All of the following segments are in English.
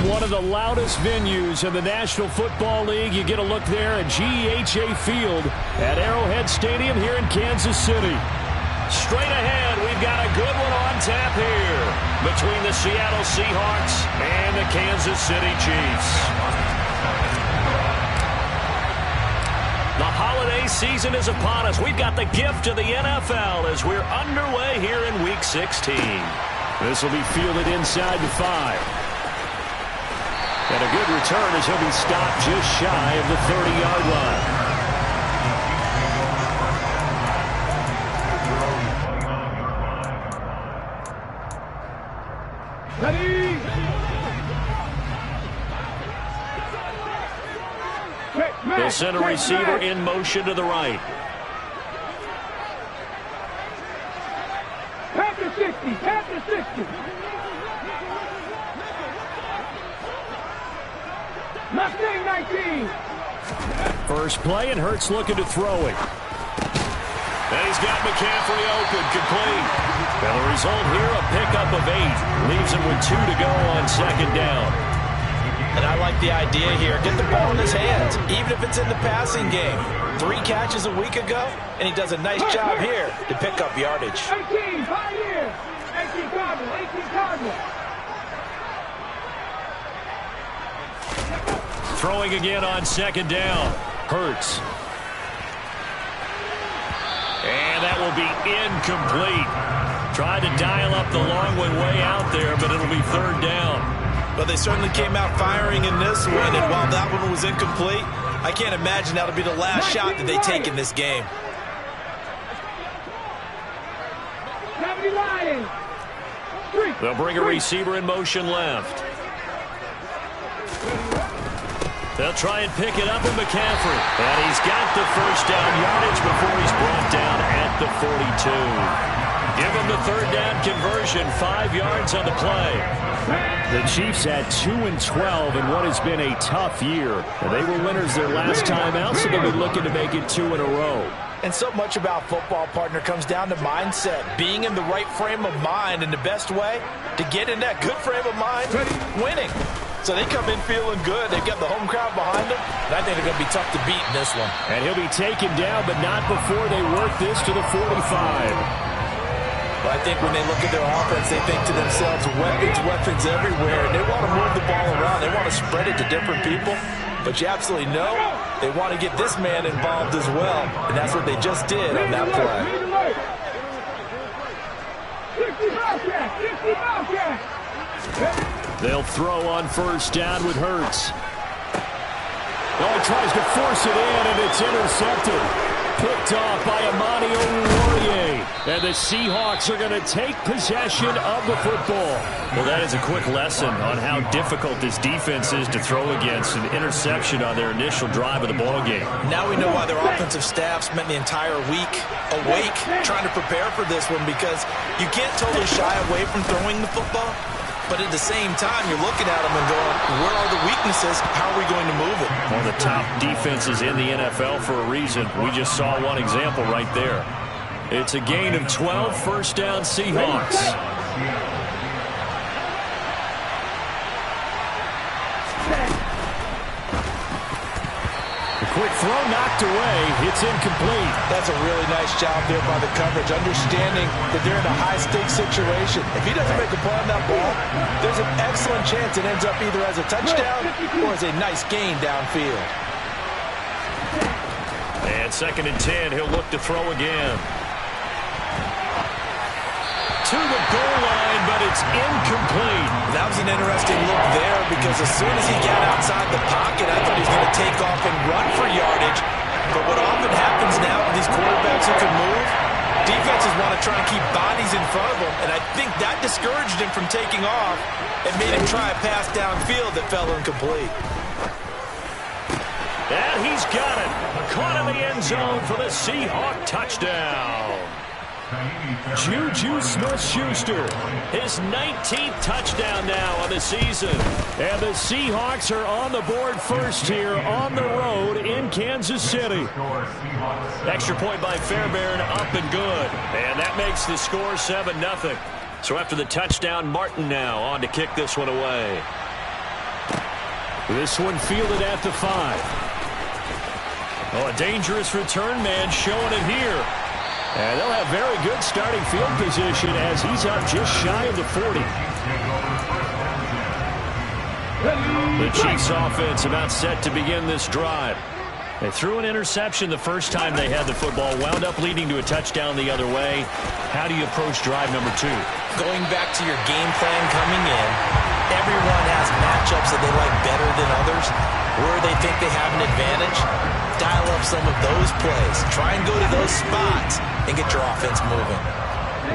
one of the loudest venues in the National Football League. You get a look there at GEHA Field at Arrowhead Stadium here in Kansas City. Straight ahead, we've got a good one on tap here between the Seattle Seahawks and the Kansas City Chiefs. The holiday season is upon us. We've got the gift of the NFL as we're underway here in Week 16. This will be fielded inside the 5. And a good return as he'll be stopped just shy of the 30-yard line. Ready? They'll send a receiver in motion to the right. Pass to 60. Pass to 60. Mustang 19. First play, and Hurts looking to throw it. And he's got McCaffrey open, complete. And the result here, a pickup of 8. Leaves him with 2 to go on second down. And I like the idea here. Get the ball in his hands, even if it's in the passing game. 3 catches a week ago, and he does a nice job here to pick up yardage. 18, Pioneer. 18 Cardinal, 18 Cardinal. Throwing again on second down. Hurts. And that will be incomplete. Tried to dial up the long one way out there, but it'll be third down. But they certainly came out firing in this one, and while that one was incomplete, I can't imagine that'll be the last shot that they take in this game. They'll bring a receiver in motion left. They'll try and pick it up with McCaffrey. And he's got the first down yardage before he's brought down at the 42. Give him the third down conversion, 5 yards on the play. The Chiefs had 2-12 in what has been a tough year. And they were winners their last time out, so they'll be looking to make it 2 in a row. And so much about football, partner, comes down to mindset. Being in the right frame of mind, and the best way to get in that good frame of mind, winning. So they come in feeling good. They've got the home crowd behind them, and I think they're going to be tough to beat in this one. And he'll be taken down, but not before they work this to the 45. Well, I think when they look at their offense, they think to themselves, weapons everywhere. And they want to move the ball around. They want to spread it to different people. But you absolutely know they want to get this man involved as well. And that's what they just did on that play. 60 Bobcat! 60 Bobcat! They'll throw on first down with Hurts. Oh, he tries to force it in, and it's intercepted. Picked off by Amani Oruwariye. And the Seahawks are going to take possession of the football. Well, that is a quick lesson on how difficult this defense is to throw against. An interception on their initial drive of the ballgame. Now we know why their offensive staff spent the entire week awake trying to prepare for this one, because you can't totally shy away from throwing the football. But at the same time, you're looking at them and going, where are the weaknesses? How are we going to move it? One of the top defenses in the NFL for a reason. We just saw one example right there. It's a gain of 12, first down Seahawks. The quick throw knocked away. It's incomplete. That's a really nice job there by the coverage, understanding that they're in a high-stakes situation. If he doesn't make a play on that ball, there's an excellent chance it ends up either as a touchdown or as a nice gain downfield. And 2nd and 10, he'll look to throw again. To the goal line, but it's incomplete. That was an interesting look there, because as soon as he got outside the pocket, I thought he was going to take off and run for yardage. But what often happens now with these quarterbacks who can move, defenses want to try and keep bodies in front of them, and I think that discouraged him from taking off and made him try a pass downfield that fell incomplete. And he's got it. Caught in the end zone for the Seahawk touchdown. Juju Smith-Schuster, his 19th touchdown now on the season. And the Seahawks are on the board first here on the road in Kansas City. Extra point by Fairbairn, up and good. And that makes the score 7-0. So after the touchdown, Martin now on to kick this one away. This one fielded at the 5. Oh, a dangerous return man showing it here. And they'll have very good starting field position as he's up just shy of the 40. The Chiefs offense about set to begin this drive. They threw an interception the first time they had the football, wound up leading to a touchdown the other way. How do you approach drive number 2? Going back to your game plan coming in, everyone has matchups that they like better than others, where they think they have an advantage. Dial up some of those plays. Try and go to those spots and get your offense moving.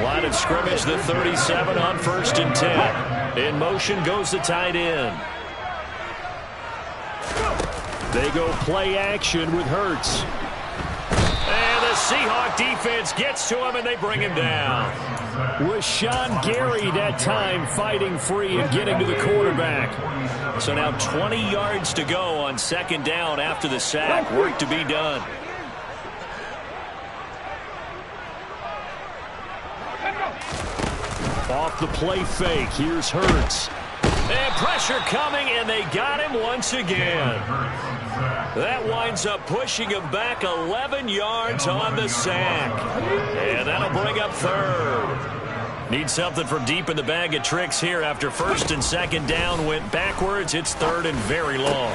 Line of scrimmage, the 37 on 1st and 10. In motion goes the tight end. They go play action with Hurts. And the Seahawk defense gets to him, and they bring him down. Was Sean Gary that time fighting free and getting to the quarterback. So now 20 yards to go on 2nd down after the sack. Work to be done. Off the play fake, here's Hurts. And pressure coming, and they got him once again. That winds up pushing him back 11 yards on the sack. And that'll bring up 3rd. Need something from deep in the bag of tricks here after 1st and 2nd down went backwards. It's 3rd and very long.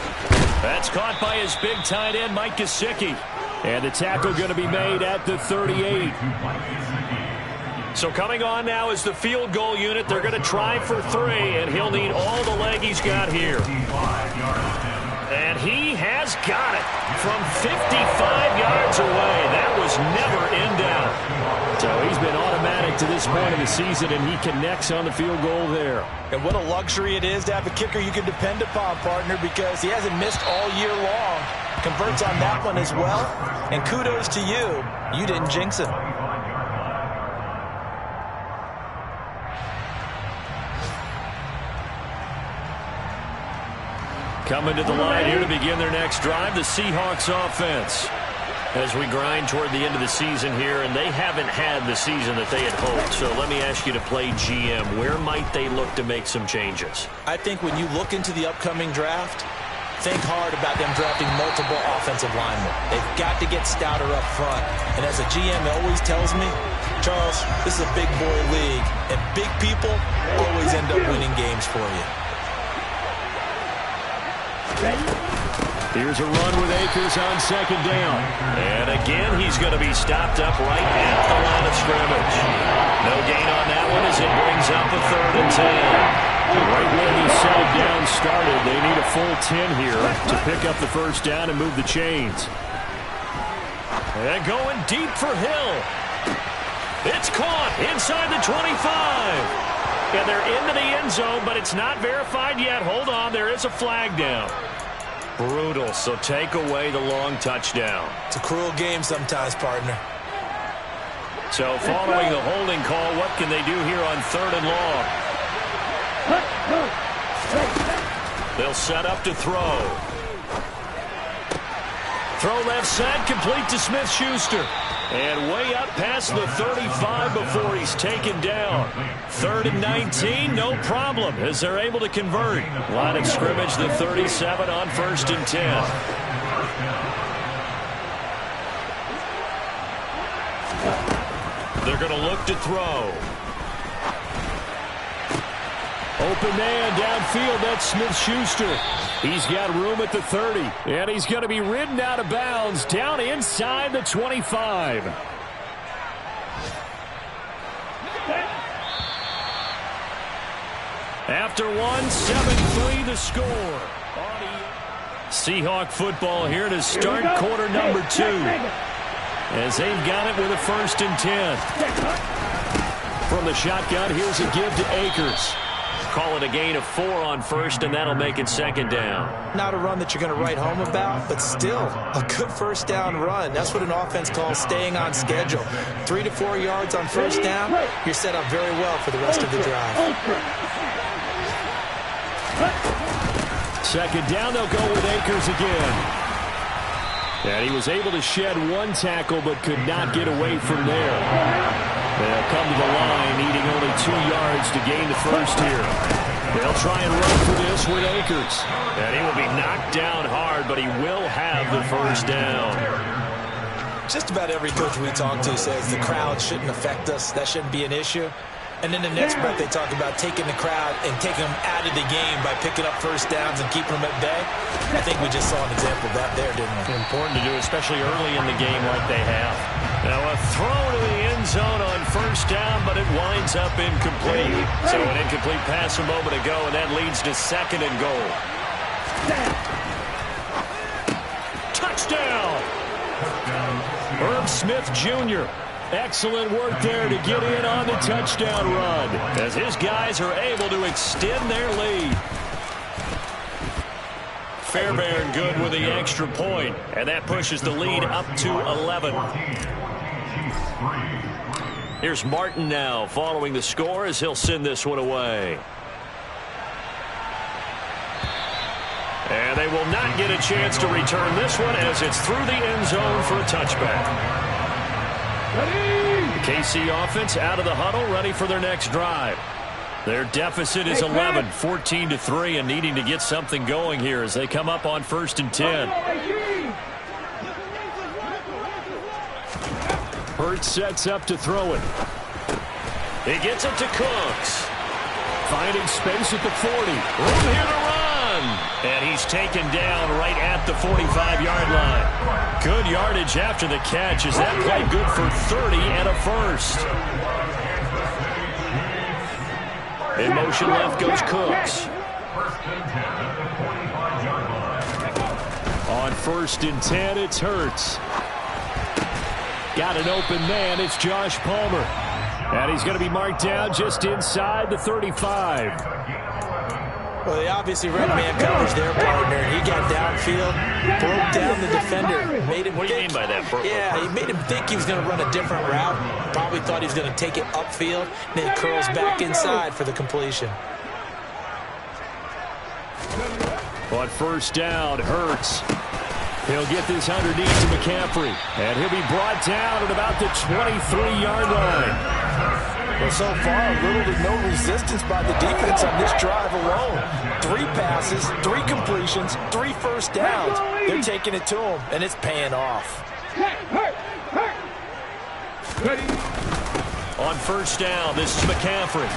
That's caught by his big tight end, Mike Gesicki. And the tackle going to be made at the 38. So coming on now is the field goal unit. They're going to try for 3, and he'll need all the leg he's got here. And he has got it from 55 yards away. That was never in doubt. So he's been automatic to this point of the season, and he connects on the field goal there. And what a luxury it is to have a kicker you can depend upon, partner, because he hasn't missed all year long. Converts on that one as well. And kudos to you. You didn't jinx him. Coming to the line here to begin their next drive, the Seahawks offense. As we grind toward the end of the season here, and they haven't had the season that they had hoped. So let me ask you to play GM. Where might they look to make some changes? I think when you look into the upcoming draft, think hard about them drafting multiple offensive linemen. They've got to get stouter up front. And as a GM always tells me, Charles, this is a big boy league, and big people always end up winning games for you. Here's a run with Akers on 2nd down. And again, he's going to be stopped up right at the line of scrimmage. No gain on that one as it brings up a 3rd and 10. Right when the set down started, they need a full 10 here to pick up the 1st down and move the chains. And going deep for Hill. It's caught inside the 25. And they're into the end zone, but it's not verified yet. Hold on, there is a flag down. Brutal, so take away the long touchdown. It's a cruel game sometimes, partner. So following the holding call, what can they do here on 3rd and long? They'll set up to throw. Throw left side, complete to Smith-Schuster. And way up past the 35 before he's taken down. 3rd and 19, no problem, as they're able to convert. Line of scrimmage, the 37 on 1st and 10. They're going to look to throw. Open man downfield, that's Smith-Schuster. He's got room at the 30, and he's going to be ridden out of bounds down inside the 25. After 7-3 the score. Seahawk football here to start quarter number 2. As they've got it with a 1st and 10. From the shotgun, here's a give to Akers. Call it a gain of 4 on 1st, and that'll make it 2nd down. Not a run that you're going to write home about, but still a good 1st down run. That's what an offense calls staying on schedule. 3 to 4 yards on 1st down, you're set up very well for the rest of the drive. 2nd down, they'll go with Akers again. And he was able to shed 1 tackle, but could not get away from there. They'll come to the line, needing only 2 yards to gain the 1st here. They'll try and run for this with Akers. And he will be knocked down hard, but he will have the first down. Just about every coach we talk to says the crowd shouldn't affect us. That shouldn't be an issue. And in the next breath, they talk about taking the crowd and taking them out of the game by picking up first downs and keeping them at bay. I think we just saw an example of that there, didn't we? Important to do, especially early in the game like they have. Now a throw to the end zone on first down, but it winds up incomplete. So an incomplete pass a moment ago, and that leads to 2nd and goal. Touchdown! Herb Smith Jr. Excellent work there to get in on the touchdown run as his guys are able to extend their lead. Fairbairn good with the extra point, and that pushes the lead up to 11. Here's Martin now following the score as he'll send this one away. And they will not get a chance to return this one as it's through the end zone for a touchback. The KC offense out of the huddle, ready for their next drive. Their deficit is 11, 14-3, and needing to get something going here as they come up on 1st and 10. Hurts sets up to throw it. He gets it to Cooks. Finding space at the 40. Room here to run. And he's taken down right at the 45-yard line. Good yardage after the catch as that play good for 30 and a first. In motion left goes Cooks. On 1st and 10, it's Hurts. Got an open man. It's Josh Palmer. And he's going to be marked down just inside the 35. Well, they obviously read man coverage there, partner. He got downfield, broke down the defender, made him What do you mean by that? Yeah, he made him think he was going to run a different route. Probably thought he was going to take it upfield, and then he curls back inside for the completion. On 1st down, Hurts. He'll get this underneath to McCaffrey, and he'll be brought down at about the 23-yard line. Well, so far, little to no resistance by the defense on this drive alone. 3 passes, 3 completions, 3 first downs. They're taking it to him, and it's paying off. On 1st down, this is McCaffrey.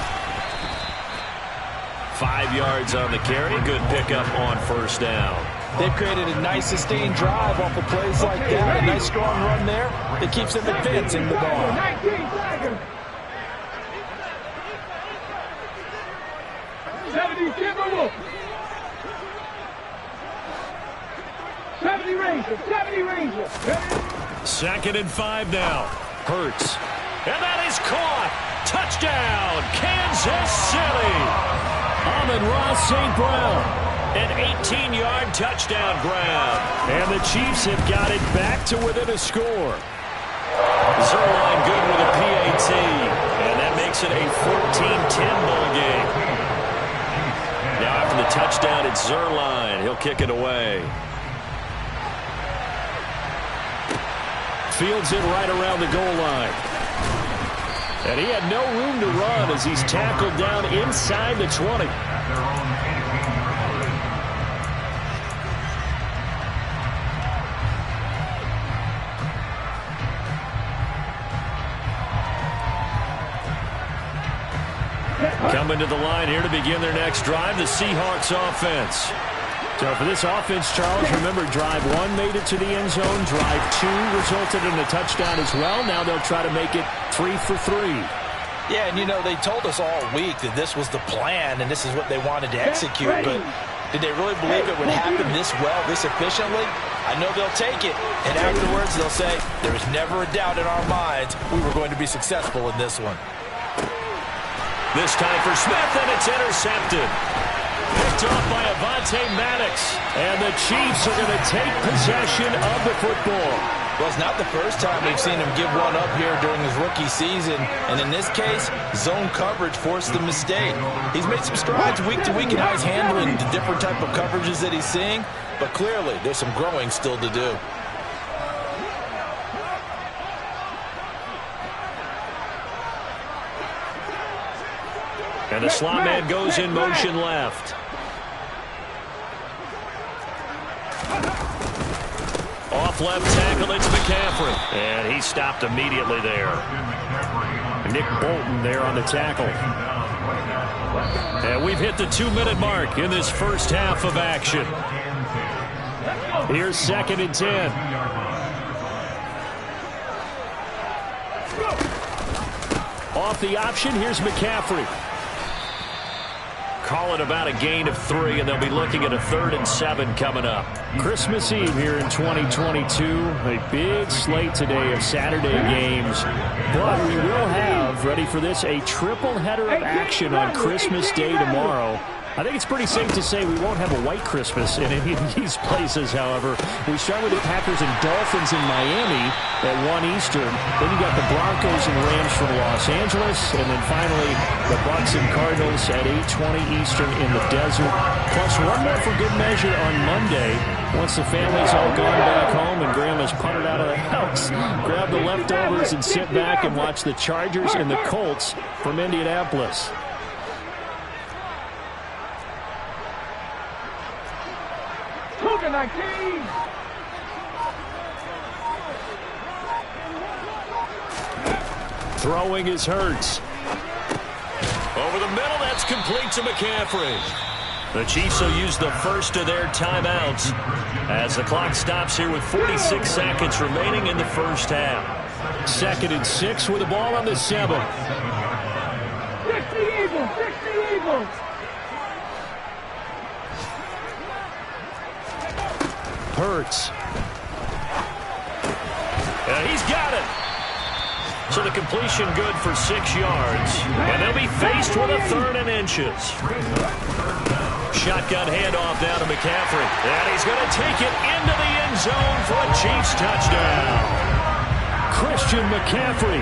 5 yards on the carry. Good pickup on 1st down. They've created a nice sustained drive off of plays like that. A nice strong run there. It keeps them advancing the ball. 70 Ranger. 2nd and 5 now. Hurts. And that is caught. Touchdown, Kansas City. Amon-Ra St. Brown. An 18-yard touchdown grab. And the Chiefs have got it back to within a score. Zerline good with a PAT. And that makes it a 14-10 ball game. Now after the touchdown, it's Zerline. He'll kick it away. Fields it right around the goal line. And he had no room to run as he's tackled down inside the 20. Coming to the line here to begin their next drive, the Seahawks offense. So for this offense, Charles, remember drive 1 made it to the end zone. Drive 2 resulted in a touchdown as well. Now they'll try to make it 3 for 3. Yeah, and you know, they told us all week that this was the plan and this is what they wanted to execute. But did they really believe it would happen this well, this efficiently? I know they'll take it. And afterwards, they'll say, there was never a doubt in our minds we were going to be successful in this one. This time for Smith, and it's intercepted. Picked off by Avonte Maddox. And the Chiefs are going to take possession of the football. Well, it's not the first time we've seen him give one up here during his rookie season. And in this case, zone coverage forced the mistake. He's made some strides week to week in how he's handling the different type of coverages that he's seeing. But clearly, there's some growing still to do. And the slot man goes in motion left. Off left tackle, it's McCaffrey. And he stopped immediately there. Nick Bolton there on the tackle. And we've hit the 2-minute mark in this first half of action. Here's 2nd and 10. Off the option, here's McCaffrey. Call it about a gain of 3, and they'll be looking at a 3rd and 7 coming up. Christmas Eve here in 2022. A big slate today of Saturday games. But we will have, ready for this, a triple header of action on Christmas Day tomorrow. I think it's pretty safe to say we won't have a white Christmas in any of these places, however. We start with the Packers and Dolphins in Miami at 1 Eastern. Then you got the Broncos and Rams from Los Angeles. And then finally, the Bucs and Cardinals at 8:20 Eastern in the desert. Plus one more for good measure on Monday. Once the family's all gone back home and Grandma's puttered out of the house, grab the leftovers and sit back and watch the Chargers and the Colts from Indianapolis. Throwing is Hurts. Over the middle, that's complete to McCaffrey. The Chiefs will use the first of their timeouts as the clock stops here with 46 seconds remaining in the first half. 2nd and 6 with the ball on the 7. 60 Eagles, 60 Eagles. Hurts. And he's got it. So the completion good for 6 yards. And they'll be faced with a 3rd and inches. Shotgun handoff down to McCaffrey. And he's going to take it into the end zone for a Chiefs touchdown. Christian McCaffrey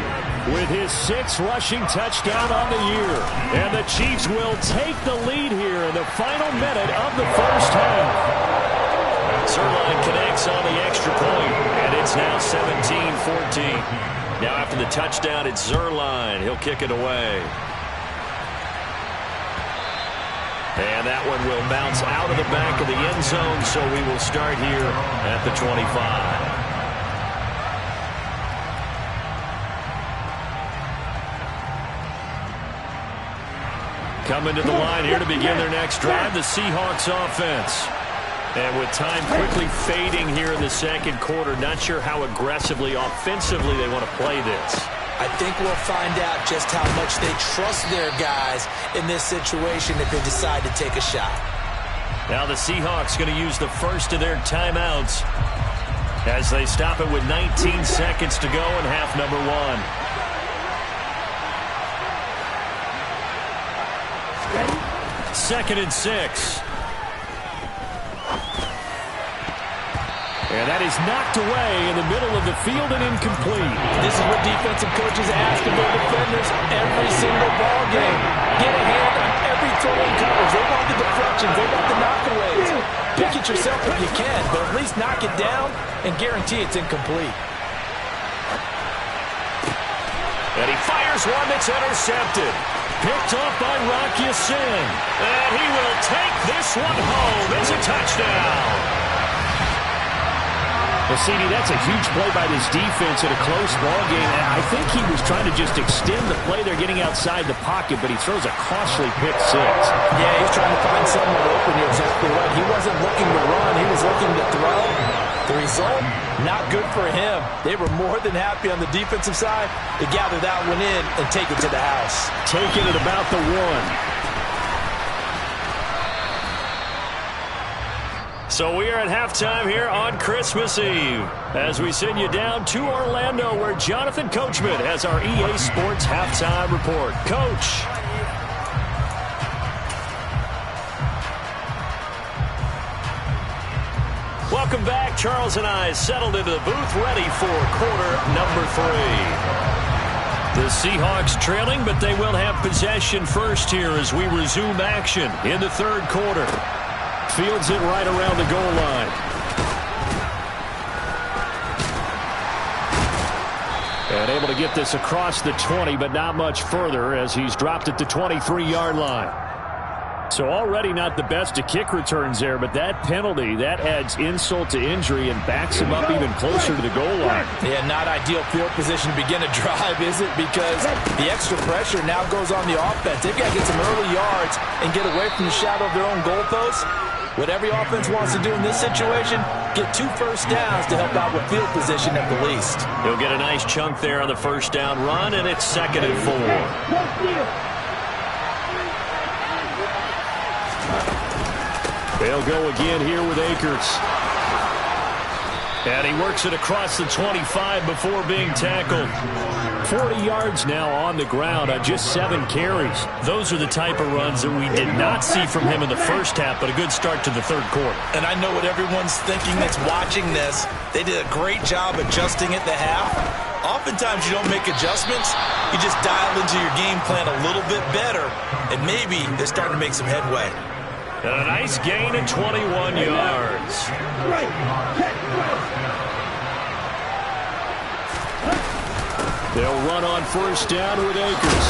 with his 6th rushing touchdown on the year. And the Chiefs will take the lead here in the final minute of the first half. Zerline connects on the extra point, and it's now 17-14. Now after the touchdown, it's Zerline. He'll kick it away. And that one will bounce out of the back of the end zone, so we will start here at the 25. Coming to the line here to begin their next drive, the Seahawks offense. And with time quickly fading here in the second quarter, not sure how aggressively, offensively they want to play this. I think we'll find out just how much they trust their guys in this situation if they decide to take a shot. Now the Seahawks going to use the first of their timeouts as they stop it with 19 seconds to go in half number 1. 2nd and 6. And that is knocked away in the middle of the field and incomplete. This is what defensive coaches ask of their defenders every single ball game. Get a hand on every throw in coverage. They want the deflections. They want the knockaways. Pick it yourself if you can, but at least knock it down and guarantee it's incomplete. And he fires one that's intercepted. Picked off by Rock Ya-Sin. And he will take this one home. It's a touchdown. Well, CD, that's a huge play by this defense in a close ball game. I think he was trying to just extend the play. They're getting outside the pocket, but he throws a costly pick 6. Yeah, he's trying to find someone open. You're exactly right. He wasn't looking to run. He was looking to throw. The result, not good for him. They were more than happy on the defensive side to gather that one in and take it to the house. Taking it about the 1. So we are at halftime here on Christmas Eve as we send you down to Orlando where Jonathan Coachman has our EA Sports halftime report. Coach. Welcome back. Charles and I settled into the booth ready for quarter number 3. The Seahawks trailing, but they will have possession first here as we resume action in the third quarter. Fields it right around the goal line. And able to get this across the 20, but not much further as he's dropped it to 23-yard line. So already not the best of kick returns there, but that penalty, that adds insult to injury and backs him up even closer to the goal line. Yeah, not ideal field position to begin a drive, is it? Because the extra pressure now goes on the offense. They've got to get some early yards and get away from the shadow of their own goalposts. What every offense wants to do in this situation, get 2 first downs to help out with field position at the least. He'll get a nice chunk there on the first down run, and it's 2nd and 4. They'll go again here with Akers. And he works it across the 25 before being tackled. 40 yards now on the ground on just 7 carries. Those are the type of runs that we did not see from him in the first half, but a good start to the third quarter. And I know what everyone's thinking that's watching this. They did a great job adjusting at the half. Oftentimes you don't make adjustments. You just dial into your game plan a little bit better, and maybe they're starting to make some headway. And a nice gain of 21 yards. They'll run on first down with Akers.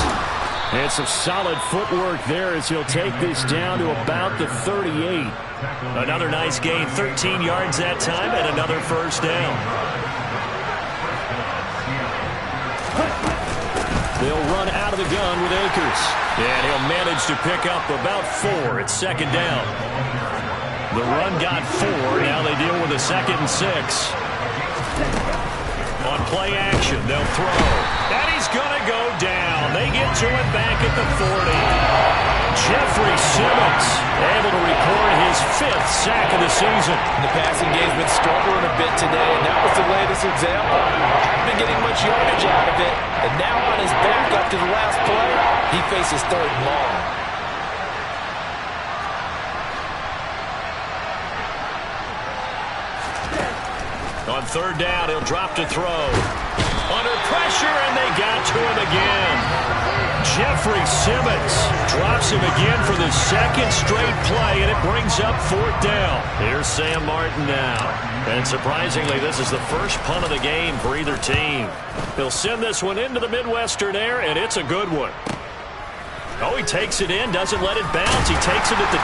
And some solid footwork there as he'll take this down to about the 38. Another nice gain, 13 yards that time, and another first down. They'll run out of the gun with Akers. And he'll manage to pick up about 4. It's 2nd down. The run got 4. Now they deal with a 2nd and 6. On play action, they'll throw. And he's going to go down. They get to it back at the 40. Jeffrey Simmons able to record his 5th sack of the season. The passing game's been struggling a bit today, and that was the latest example. Hadn't been getting much yardage out of it, and now on his back up to the last play, he faces 3rd and long. On 3rd down, he'll drop to throw. Under pressure, and they got to him again. Jeffrey Simmons drops him again for the 2nd straight play, and it brings up 4th down. Here's Sam Martin now. And surprisingly, this is the first punt of the game for either team. He'll send this one into the Midwestern air, and it's a good one. Oh, he takes it in, doesn't let it bounce. He takes it at the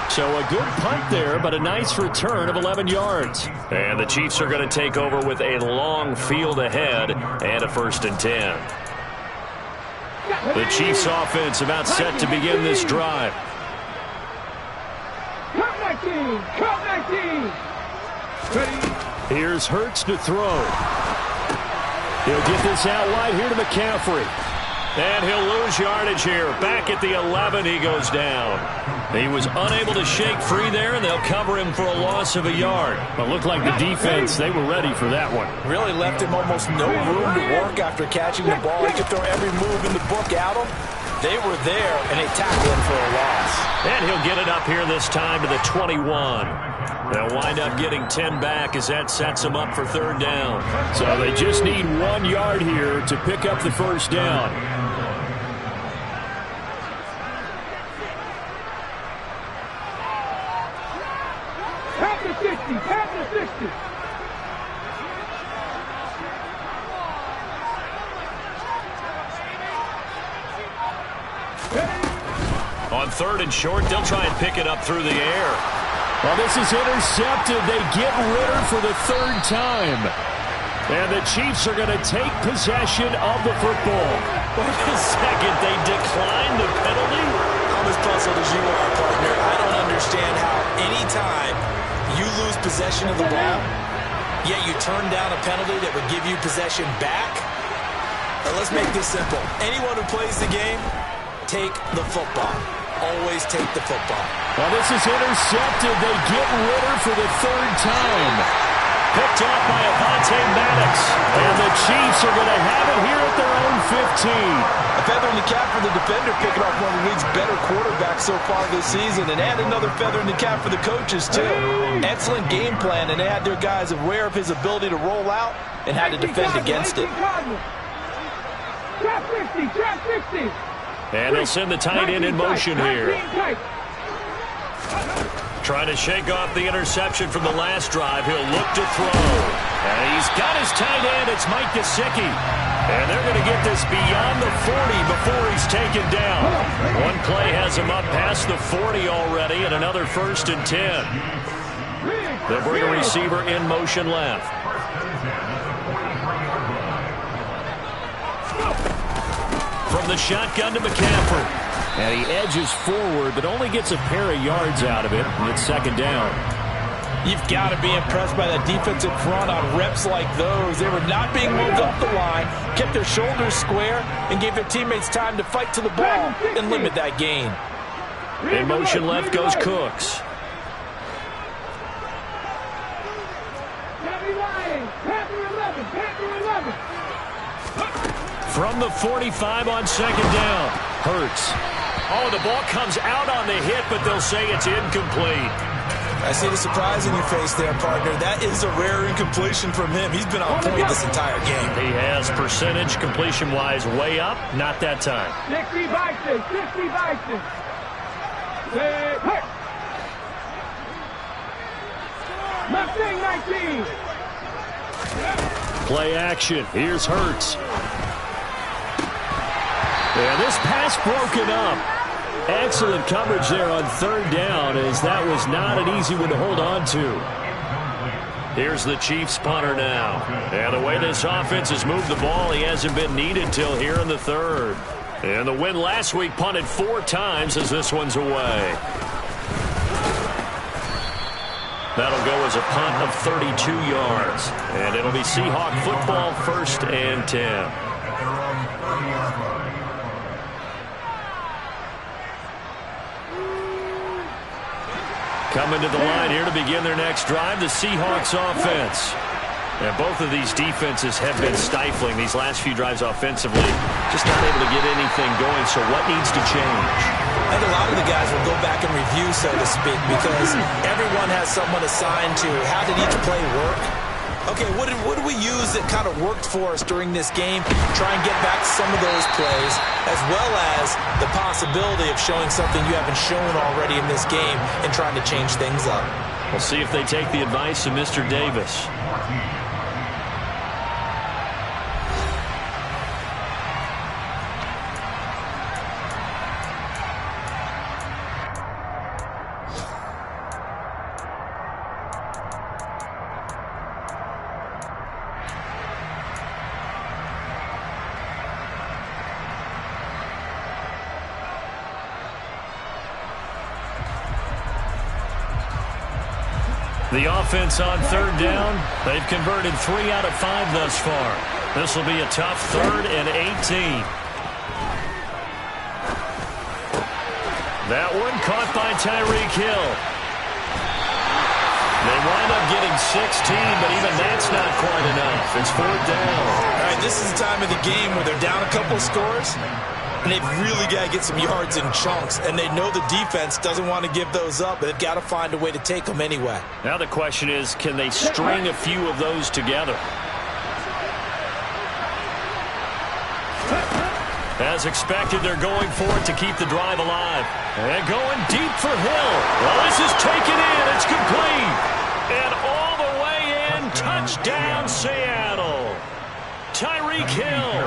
2. So a good punt there, but a nice return of 11 yards. And the Chiefs are going to take over with a long field ahead and a 1st and 10. The Chiefs offense about set to begin this drive. Count 19! Count 19! Ready? Here's Hurts to throw. He'll get this out wide here to McCaffrey. And he'll lose yardage here. Back at the 11, he goes down. He was unable to shake free there, and they'll cover him for a loss of a yard. But looked like the defense, they were ready for that one. Really left him almost no room to work after catching the ball. He could throw every move in the book at him. They were there, and they tackled him for a loss. And he'll get it up here this time to the 21. They'll wind up getting 10 back as that sets them up for 3rd down. So they just need 1 yard here to pick up the first down. Count to 60! Count to 60! On 3rd and short, they'll try and pick it up through the air. Well, this is intercepted. They get Ritter for the 3rd time. And the Chiefs are going to take possession of the football. Wait a second, they declined the penalty? I'm as puzzled as you are, partner. I don't understand how any time you lose possession of the ball, yet you turn down a penalty that would give you possession back. Now, let's make this simple. Anyone who plays the game, take the football. Always take the football. Well, this is intercepted. They get Ritter for the 3rd time. Picked off by Avonte Maddox. And the Chiefs are going to have it here at their own 15. A feather in the cap for the defender, picking off one of the league's better quarterbacks so far this season. And add another feather in the cap for the coaches, too. Excellent game plan, and they had their guys aware of his ability to roll out and had to defend against it. Trap 50! Trap 50! And they'll send the tight end in motion here. Trying to shake off the interception from the last drive. He'll look to throw. And he's got his tight end. It's Mike Gesicki. And they're going to get this beyond the 40 before he's taken down. One play has him up past the 40 already, and another 1st and 10. They'll bring a receiver in motion left. From the shotgun to McCaffrey. And he edges forward, but only gets a pair of yards out of it, and it's 2nd down. You've got to be impressed by that defensive front on reps like those. They were not being moved up the line, kept their shoulders square, and gave their teammates time to fight to the ball and limit that gain. In motion left goes Cooks. From the 45 on 2nd down. Hurts. Oh, the ball comes out on the hit, but they'll say it's incomplete. I see the surprise in your face there, partner. That is a rare incompletion from him. He's been on point this entire game. He has percentage completion-wise way up. Not that time. 60 Bison, 60 Bison. Mustang 19. Play action. Here's Hurts. And this pass broken up. Excellent coverage there on 3rd down, as that was not an easy one to hold on to. Here's the Chiefs punter now. And the way this offense has moved the ball, he hasn't been needed till here in the 3rd. And the win last week punted 4 times as this one's away. That'll go as a punt of 32 yards. And it'll be Seahawk football, 1st and 10. Coming to the line here to begin their next drive, the Seahawks offense. And both of these defenses have been stifling these last few drives offensively. Just not able to get anything going, so what needs to change? I think a lot of the guys will go back and review, so to speak, because everyone has someone assigned to how did each play work. Okay, what did we use that kind of worked for us during this game? Try and get back to some of those plays, as well as the possibility of showing something you haven't shown already in this game and trying to change things up. We'll see if they take the advice of Mr. Davis. The offense on 3rd down, they've converted 3 out of 5 thus far. This will be a tough 3rd and 18. That one caught by Tyreek Hill. They wind up getting 16, but even that's not quite enough. It's 4th down. All right, this is the time of the game where they're down a couple of scores, and they've really got to get some yards in chunks, and they know the defense doesn't want to give those up, but they've got to find a way to take them anyway. Now the question is, can they string a few of those together? As expected, they're going for it to keep the drive alive. And going deep for Hill. Well, this is taken in. It's complete. And all the way in. Touchdown, Seattle. Tyreek Hill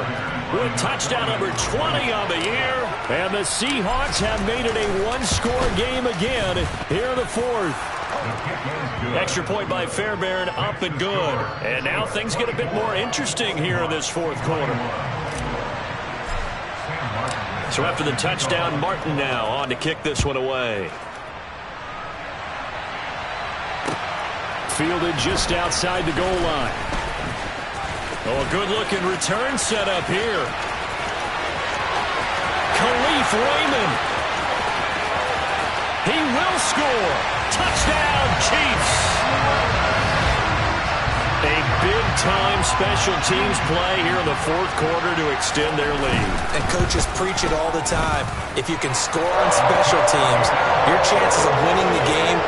with touchdown number 20 on the year. And the Seahawks have made it a one-score game again here in the 4th. Extra point by Fairbairn, up and good. And now things get a bit more interesting here in this 4th quarter. So after the touchdown, Martin now on to kick this one away. Fielded just outside the goal line. Oh, a good-looking return set up here. Khalif Raymond. He will score. Touchdown, Chiefs. A big-time special teams play here in the 4th quarter to extend their lead. And coaches preach it all the time. If you can score on special teams, your chances of winning the game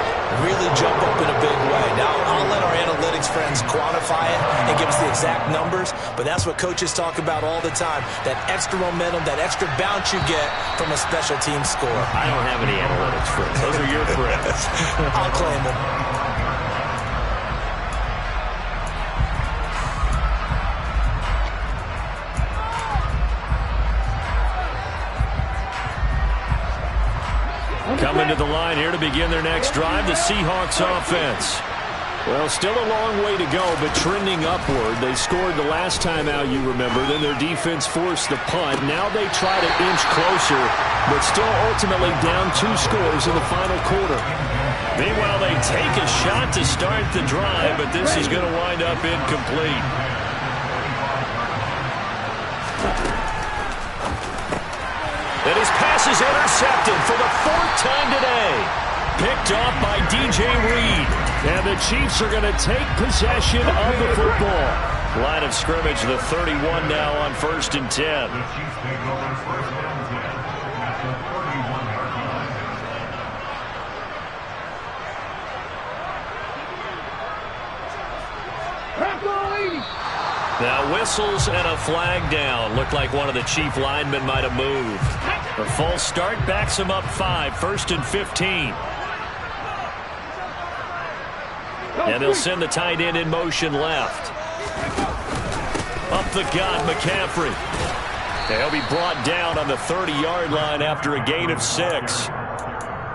really jump up in a big way. Now, I'll let our analytics friends quantify it and give us the exact numbers, but that's what coaches talk about all the time, that extra momentum, that extra bounce you get from a special team score. I don't have any analytics friends. Those are your friends. I'll claim them. Coming to the line here to begin their next drive, the Seahawks offense. Well, still a long way to go, but trending upward. They scored the last time out, you remember. Then their defense forced the punt. Now they try to inch closer, but still ultimately down 2 scores in the final quarter. Meanwhile, they take a shot to start the drive, but this is going to wind up incomplete. And his pass is intercepted for the 4th time today. Picked off by DJ Reed. And the Chiefs are going to take possession of the football. Line of scrimmage, the 31 now on 1st and 10. Now whistles and a flag down. Looked like one of the Chief linemen might have moved. The false start backs him up 5, 1st and 15. And they'll send the tight end in motion left. Up the gut, McCaffrey. And he'll be brought down on the 30-yard line after a gain of 6.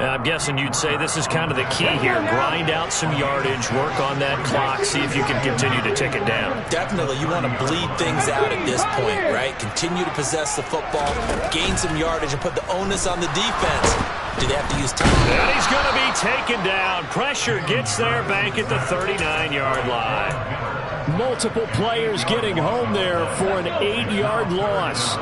I'm guessing you'd say this is kind of the key here. Grind out some yardage, work on that clock, see if you can continue to tick it down. Definitely, you want to bleed things out at this point, right? Continue to possess the football, gain some yardage, and put the onus on the defense. Do they have to use time? And he's going to be taken down. Pressure gets there back at the 39-yard line. Multiple players getting home there for an 8-yard loss.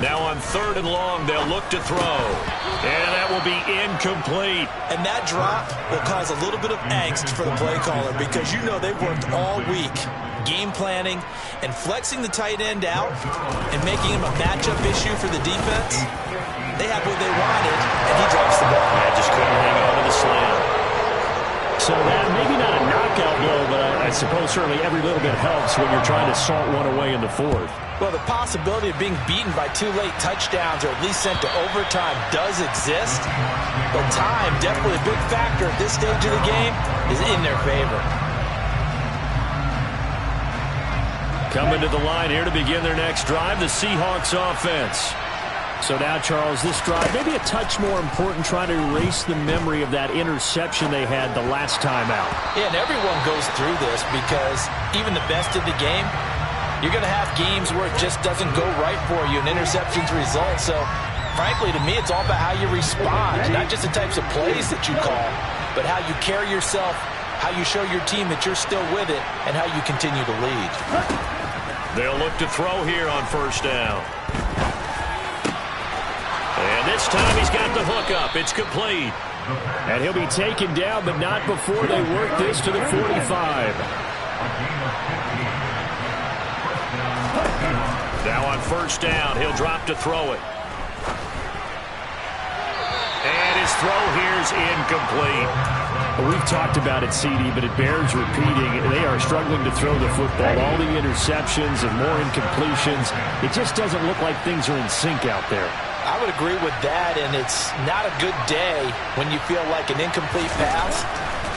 Now on 3rd and long, they'll look to throw. And that will be incomplete. And that drop will cause a little bit of angst for the play caller because you know they've worked all week game planning and flexing the tight end out and making him a matchup issue for the defense. They had what they wanted, and he drops the ball. Yeah, just couldn't hang on to the slam. So that maybe not a knockout blow, but I suppose certainly every little bit helps when you're trying to salt one away in the 4th. Well, the possibility of being beaten by 2 late touchdowns or at least sent to overtime does exist. But time, definitely a big factor at this stage of the game, is in their favor. Coming to the line here to begin their next drive, the Seahawks offense. So now, Charles, this drive maybe a touch more important, trying to erase the memory of that interception they had the last time out. Yeah, and everyone goes through this because even the best of the game, you're going to have games where it just doesn't go right for you and interceptions result. So, frankly, to me, it's all about how you respond, not just the types of plays that you call, but how you carry yourself, how you show your team that you're still with it, and how you continue to lead. They'll look to throw here on 1st down. And this time he's got the hook up. It's complete. And he'll be taken down, but not before they work this to the 45. Now on 1st down, he'll drop to throw it. And his throw here is incomplete. Well, we've talked about it, CD, but it bears repeating. They are struggling to throw the football. All the interceptions and more incompletions. It just doesn't look like things are in sync out there. I would agree with that, and it's not a good day when you feel like an incomplete pass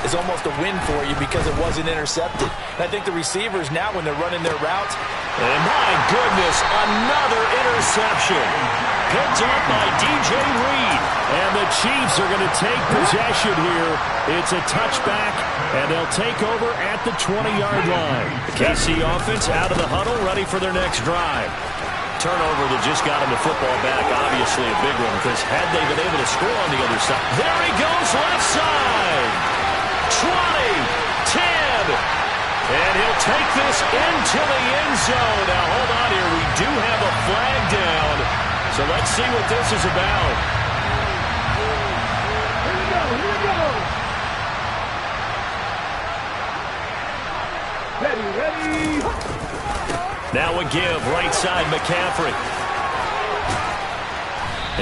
is almost a win for you because it wasn't intercepted. And I think the receivers now, when they're running their routes, and my goodness, another interception. Picked up by DJ Reed. And the Chiefs are going to take possession here. It's a touchback, and they'll take over at the 20-yard line. The KC offense out of the huddle, ready for their next drive. Turnover that just got him the football back, obviously a big one, because had they been able to score on the other side. There he goes, left side. 20, 10, and he'll take this into the end zone. Now, hold on here. We do have a flag down, so let's see what this is about. Here we go. Ready. Now a give, right side, McCaffrey.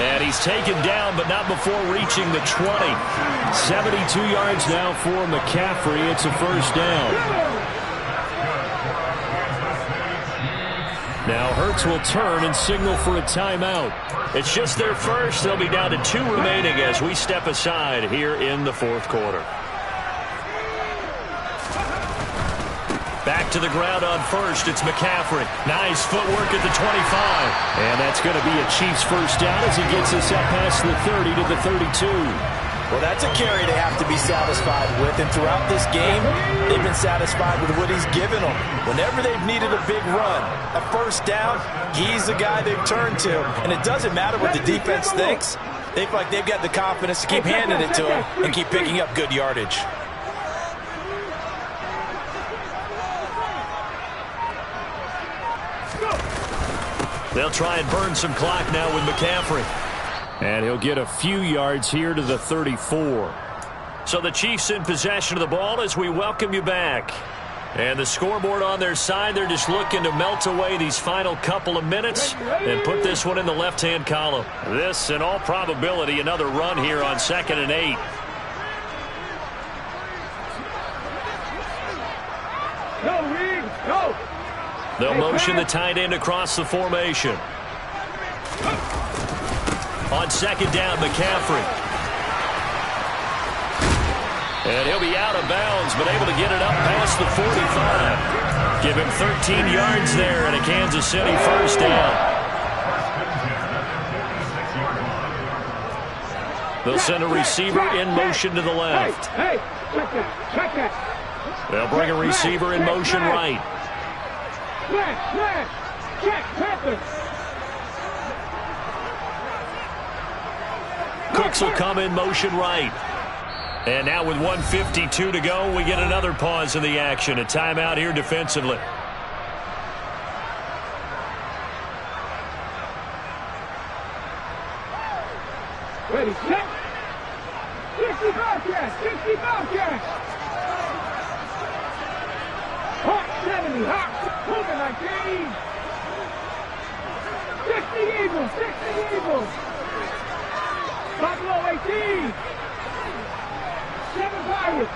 And he's taken down, but not before reaching the 20. 72 yards now for McCaffrey. It's a 1st down. Now Hurts will turn and signal for a timeout. It's just their first. They'll be down to 2 remaining as we step aside here in the 4th quarter. Back to the ground on first. It's McCaffrey. Nice footwork at the 25. And that's going to be a Chiefs first down as he gets us up past the 30 to the 32. Well, that's a carry they have to be satisfied with. And throughout this game, they've been satisfied with what he's given them. Whenever they've needed a big run, a first down, he's the guy they've turned to. And it doesn't matter what the defense thinks. They feel like they've got the confidence to keep handing it to him and keep picking up good yardage. They'll try and burn some clock now with McCaffrey. And he'll get a few yards here to the 34. So the Chiefs in possession of the ball as we welcome you back. And the scoreboard on their side, they're just looking to melt away these final couple of minutes and put this one in the left-hand column. This, in all probability, another run here on 2nd and 8. Go, Reed, go! They'll motion the tight end across the formation. On 2nd down, McCaffrey. And he'll be out of bounds, but able to get it up past the 45. Give him 13 yards there and a Kansas City first down. They'll send a receiver in motion to the left. Hey, check that. They'll bring a receiver in motion right. Check, Panther. Cooks will come in motion right. And now with 1:52 to go, we get another pause in the action. A timeout here defensively. Ready, set. 60 Bobcats. Hawk 70, Hawk. Moving 19. 60 Eagles. Buffalo 18. 7 Pirates.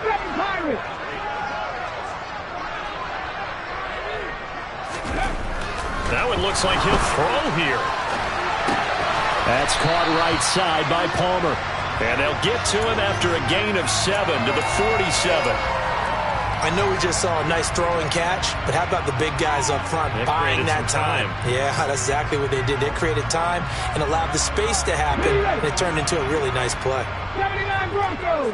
That one looks like he'll throw here. That's caught right side by Palmer. And they'll get to him after a gain of 7 to the 47. I know we just saw a nice throwing catch, but how about the big guys up front buying that time? Yeah, that's exactly what they did. They created time and allowed the space to happen, and it turned into a really nice play. 79 Broncos.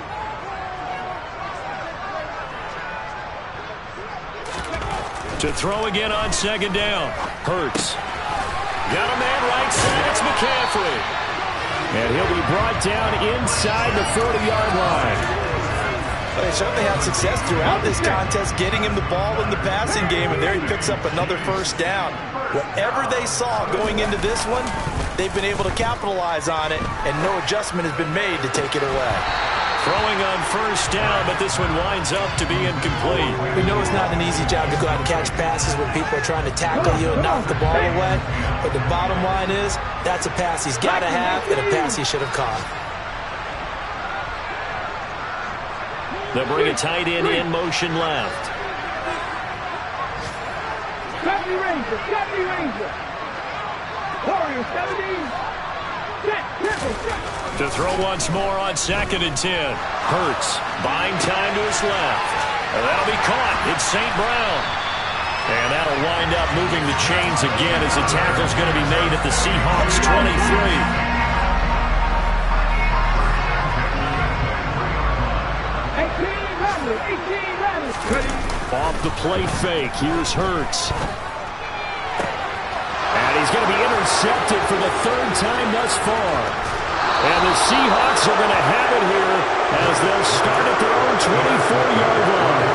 To throw again on 2nd down. Hurts. Got a man right side. It's McCaffrey. And he'll be brought down inside the 40-yard line. Well, they certainly had success throughout this contest, getting him the ball in the passing game, and there he picks up another first down. Whatever they saw going into this one, they've been able to capitalize on it, and no adjustment has been made to take it away. Throwing on first down, but this one winds up to be incomplete. We know it's not an easy job to go out and catch passes when people are trying to tackle you and knock the ball away, but the bottom line is that's a pass he's got to have and a pass he should have caught. They'll bring a tight end in motion left. 70 Ranger. Warriors 17. To throw once more on 2nd and 10. Hurts buying time to his left. And that'll be caught. It's St. Brown. And that'll wind up moving the chains again as the tackle's going to be made at the Seahawks 23. 18 Off the play fake. Here's Hurts. And he's going to be intercepted for the 3rd time thus far. And the Seahawks are going to have it here as they'll start at their own 24-yard line.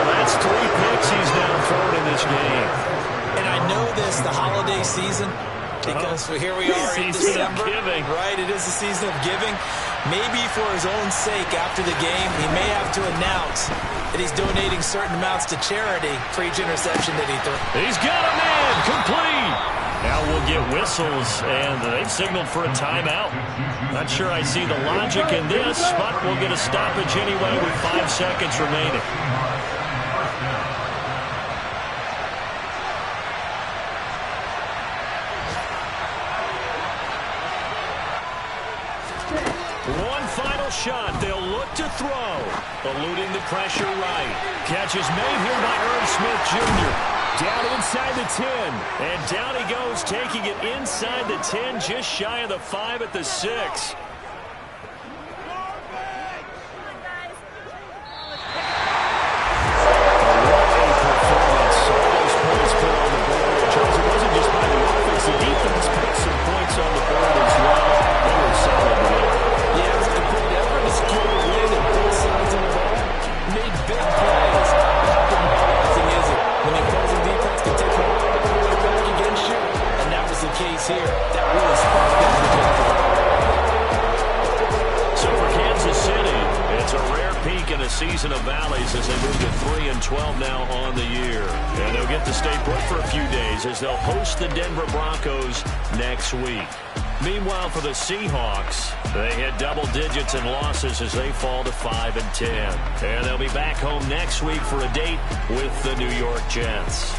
Well, that's 3 picks he's now thrown in this game. And I know this, the holiday season, because here we are in December. Right, it is the season of giving. Maybe for his own sake after the game, he may have to announce that he's donating certain amounts to charity for each interception that he threw. He's got a man, complete. Now we'll get whistles, and they've signaled for a timeout. Not sure I see the logic in this, but we'll get a stoppage anyway with 5 seconds remaining. One final final shot. They'll look to throw. Eluding the pressure right. Catch is made here by Irv Smith Jr. Down inside the 10. And down he goes, taking it inside the 10, just shy of the 5 at the 6. The defense put some points on the board as well. They were solid today. Yeah, it was a great effort to secure the win on both sides of the ball. Made big plays. How demoralizing is it when the opposing defense can take all the way back against you? And that was the case here. That really sparked them to get there. So for Kansas City, it's a rare peak in a season of valleys as they move to 3-12 now on the year. And they'll get to stay put for a few days as they'll host the Denver Broncos next week. Meanwhile, for the Seahawks, they hit double digits in losses as they fall to 5-10. And they'll be back home next week for a date with the New York Jets.